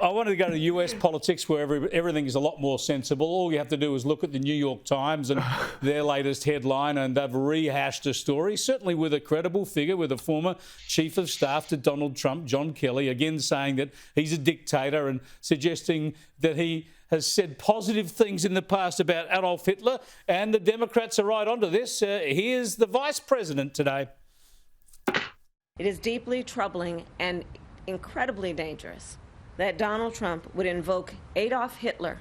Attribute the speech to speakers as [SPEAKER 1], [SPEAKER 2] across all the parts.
[SPEAKER 1] I wanted to go to US politics where everything is a lot more sensible. All you have to do is look at the New York Times and their latest headline, and they've rehashed a story, certainly with a credible figure, with a former chief of staff to Donald Trump, John Kelly, again saying that he's a dictator and suggesting that he has said positive things in the past about Adolf Hitler, and the Democrats are right onto this. Here's the Vice President today.
[SPEAKER 2] It is deeply troubling and incredibly dangerous that Donald Trump would invoke Adolf Hitler,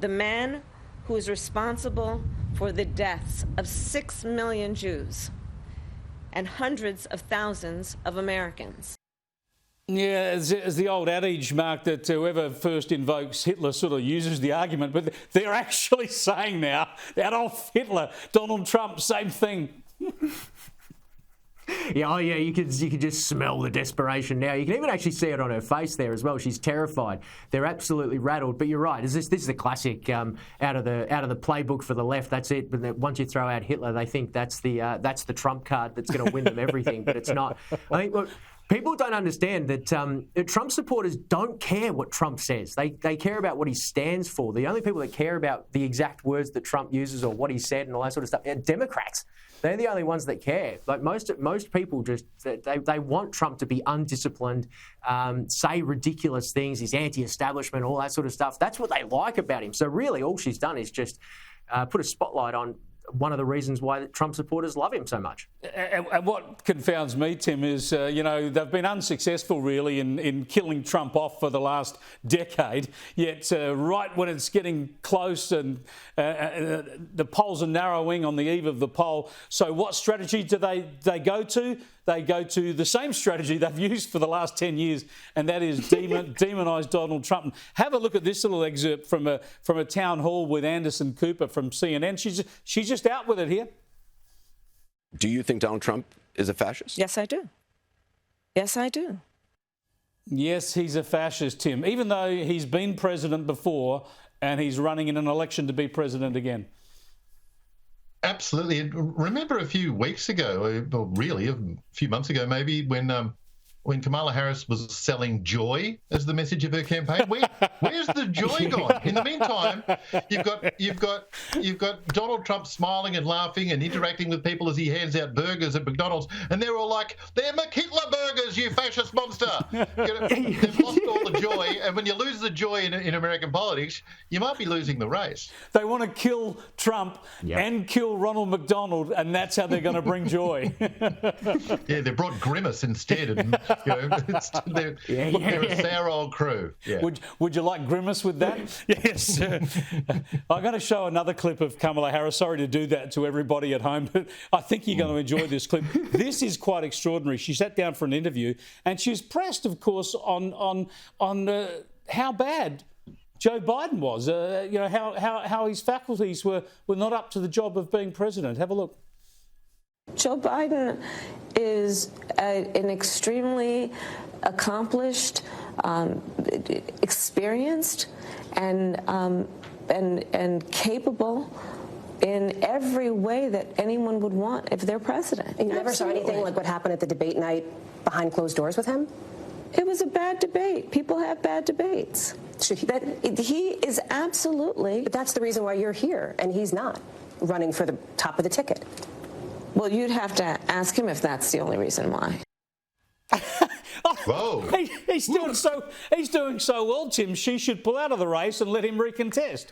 [SPEAKER 2] the man who is responsible for the deaths of 6 million Jews and hundreds of thousands of Americans.
[SPEAKER 1] Yeah, as the old adage, Mark, that whoever first invokes Hitler sort of uses the argument, but they're actually saying now, Adolf Hitler, Donald Trump, same thing.
[SPEAKER 3] Yeah, you could just smell the desperation now. You can even actually see it on her face there as well. She's terrified. They're absolutely rattled. But you're right. This is a classic out of the playbook for the left. That's it. But once you throw out Hitler, they think that's the trump card that's going to win them everything. But it's not. I think look, people don't understand that Trump supporters don't care what Trump says. They care about what he stands for. The only people that care about the exact words that Trump uses or what he said and all that sort of stuff are Democrats. They're the only ones that care. Like most people just they want Trump to be undisciplined, say ridiculous things. He's anti-establishment, all that sort of stuff. That's what they like about him. So really, all she's done is just put a spotlight on one of the reasons why Trump supporters love him so much.
[SPEAKER 1] And what confounds me, Tim, is, they've been unsuccessful really in killing Trump off for the last decade, yet right when it's getting close and the polls are narrowing on the eve of the poll, so what strategy do they go to? They go to the same strategy they've used for the last 10 years, and that is demonise Donald Trump. Have a look at this little excerpt from a town hall with Anderson Cooper from CNN. She's just out with it here.
[SPEAKER 4] Do you think Donald Trump is a fascist?
[SPEAKER 2] Yes, I do. Yes, I do.
[SPEAKER 1] Yes, he's a fascist, Tim, even though he's been president before and he's running in an election to be president again.
[SPEAKER 5] Absolutely. And remember a few weeks ago, or really a few months ago maybe, when Kamala Harris was selling joy as the message of her campaign. Where's the joy gone? In the meantime, you've got Donald Trump smiling and laughing and interacting with people as he hands out burgers at McDonald's, and they're all like, "They're McHitler burgers, you fascist monster!" They've lost all the joy, and when you lose the joy in American politics, you might be losing the race.
[SPEAKER 1] They want to kill Trump and kill Ronald McDonald, and that's how they're going to bring joy.
[SPEAKER 5] Yeah, they brought Grimace instead, and they're a sour old crew. Yeah.
[SPEAKER 1] Would you like Grimace with that? Yes. I'm going to show another clip of Kamala Harris. Sorry to do that to everybody at home, but I think you're going to enjoy this clip. This is quite extraordinary. She sat down for an interview, and she's pressed, of course, on how bad Joe Biden was. How his faculties were not up to the job of being president. Have a look.
[SPEAKER 2] Joe Biden is an extremely accomplished, experienced, and capable in every way that anyone would want if they're president.
[SPEAKER 6] You never saw anything like what happened at the debate night behind closed doors with him?
[SPEAKER 2] It was a bad debate. People have bad debates. He is absolutely.
[SPEAKER 6] But that's the reason why you're here, and he's not running for the top of the ticket.
[SPEAKER 2] Well, you'd have to ask him if that's the only reason why.
[SPEAKER 5] Whoa.
[SPEAKER 1] He's doing so well, Tim. She should pull out of the race and let him recontest.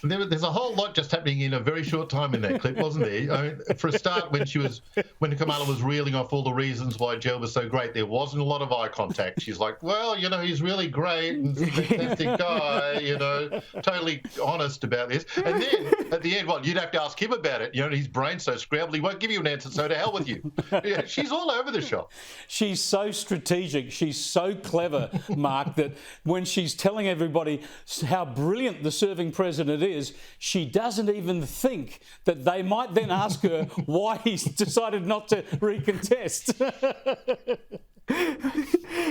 [SPEAKER 5] There's a whole lot just happening in a very short time in that clip, wasn't there? I mean, for a start, when Kamala was reeling off all the reasons why Joe was so great, there wasn't a lot of eye contact. She's like, well, he's really great and fantastic guy, totally honest about this. And then at the end, you'd have to ask him about it. His brain's so scrambled, he won't give you an answer, so to hell with you. Yeah, she's all over the shop.
[SPEAKER 1] She's so strategic. She's so clever, Mark, that when she's telling everybody how brilliant the serving president is, she doesn't even think that they might then ask her why he's decided not to recontest.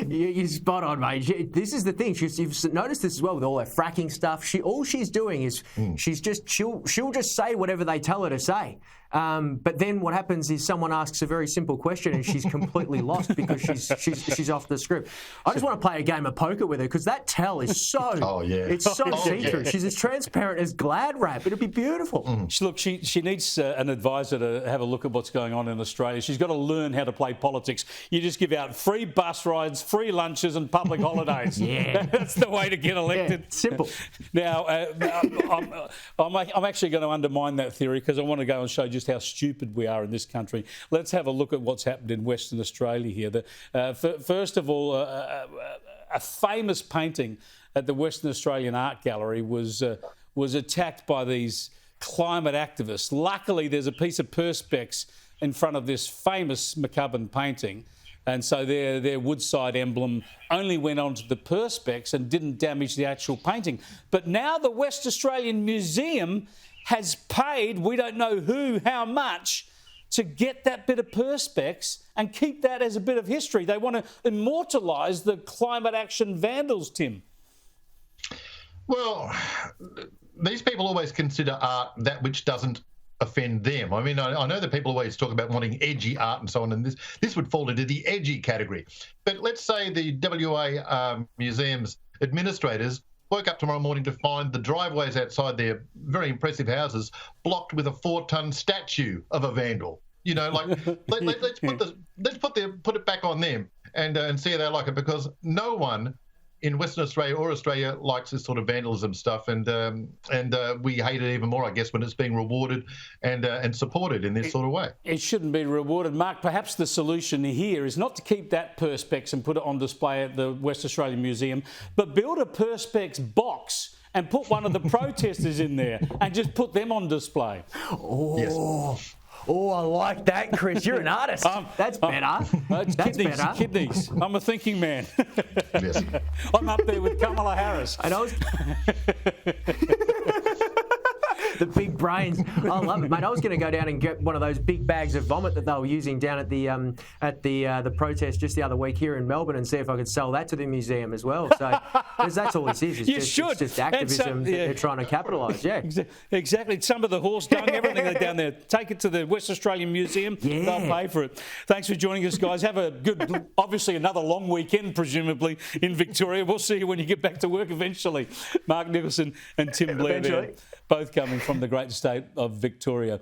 [SPEAKER 3] You're spot on, mate. This is the thing. You've noticed this as well with all her fracking stuff. All she's doing is she'll just say whatever they tell her to say. But then what happens is someone asks a very simple question and she's completely lost because she's off the script. I just want to play a game of poker with her because that tell is so it's so see-through.
[SPEAKER 5] Yeah.
[SPEAKER 3] She's as transparent as Glad wrap. It'll be beautiful.
[SPEAKER 1] Look, she needs an advisor to have a look at what's going on in Australia. She's got to learn how to play politics. You just give out free bus rides, free lunches and public holidays.
[SPEAKER 3] Yeah.
[SPEAKER 1] That's the way to get elected.
[SPEAKER 3] Yeah, simple.
[SPEAKER 1] Now, I'm actually going to undermine that theory because I want to go and show just how stupid we are in this country. Let's have a look at what's happened in Western Australia here. First of all, a famous painting at the Western Australian Art Gallery was attacked by these climate activists. Luckily, there's a piece of perspex in front of this famous McCubbin painting. And so their Woodside emblem only went onto the perspex and didn't damage the actual painting. But now the West Australian Museum has paid, we don't know who, how much, to get that bit of perspex and keep that as a bit of history. They want to immortalise the climate action vandals, Tim.
[SPEAKER 5] Well, these people always consider art that which doesn't offend them. I mean, I know that people always talk about wanting edgy art and so on, and this would fall into the edgy category. But let's say the WA museum's administrators woke up tomorrow morning to find the driveways outside their very impressive houses blocked with a 4-ton statue of a vandal. You know, like let's put it back on them and see how they like it, because no one in Western Australia or Australia likes this sort of vandalism stuff, and we hate it even more, I guess, when it's being rewarded and supported in this sort of way.
[SPEAKER 1] It shouldn't be rewarded, Mark. Perhaps the solution here is not to keep that perspex and put it on display at the West Australian Museum, but build a perspex box and put one of the protesters in there and just put them on display.
[SPEAKER 3] Oh.
[SPEAKER 5] Yes.
[SPEAKER 3] Oh, I like that, Chris. You're an artist. That's better. That's better.
[SPEAKER 1] Kidneys. I'm a thinking man.
[SPEAKER 5] Yes.
[SPEAKER 1] I'm up there with Kamala Harris.
[SPEAKER 3] And I was... The big brains. I love it, mate. I was going to go down and get one of those big bags of vomit that they were using down at the protest just the other week here in Melbourne, and see if I could sell that to the museum as well. So, because that's all this is.
[SPEAKER 1] You should.
[SPEAKER 3] It's just activism that they're trying to capitalise. Yeah,
[SPEAKER 1] exactly. Some of the horse dung, everything they're down there. Take it to the West Australian Museum.
[SPEAKER 3] Yeah.
[SPEAKER 1] They'll pay for it. Thanks for joining us, guys. Have a good, obviously another long weekend, presumably in Victoria. We'll see you when you get back to work eventually. Mark Nicholson and Tim Blair, there, both coming from the great state of Victoria.